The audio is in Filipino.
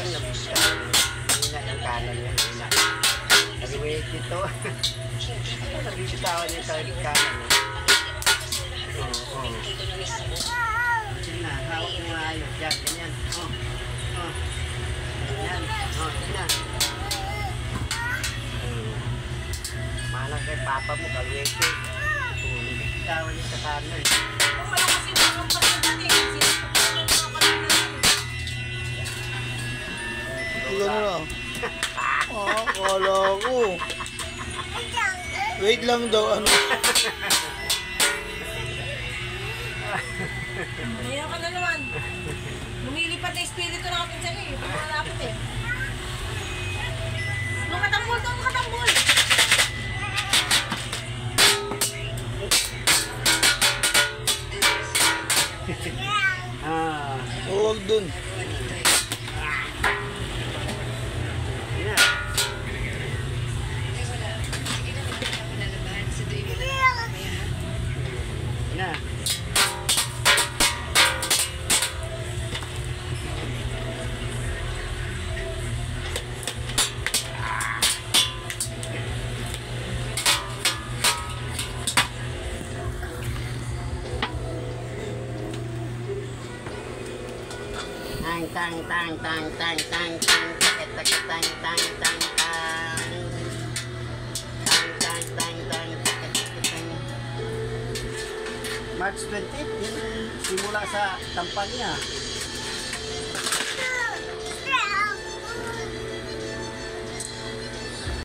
yan, nabibitawan. Hina yung kanan niya, hina. Nag-wait dito. Nabibitawan niya sa kanan niya. Oo. Sige na, hawak mo nga ayos. Yan, ganyan. Ganyan. Sige na. Manang kay papa mo, kalwete. Nabibitawan niya sa kanan. Kung malakas yung mga pagkakating, Gano'n na. Kala ko. Wait lang daw, ano. Ayan ka na naman. Lumilipat na espiritu natin sa'yo eh. Malapit eh. Makatambol to, makatambol. Huwag dun. Na. Tang tang tang tang tang tang tang tang tang tang tang tang tang tang tang. March 28, yun simula sa tampal niya.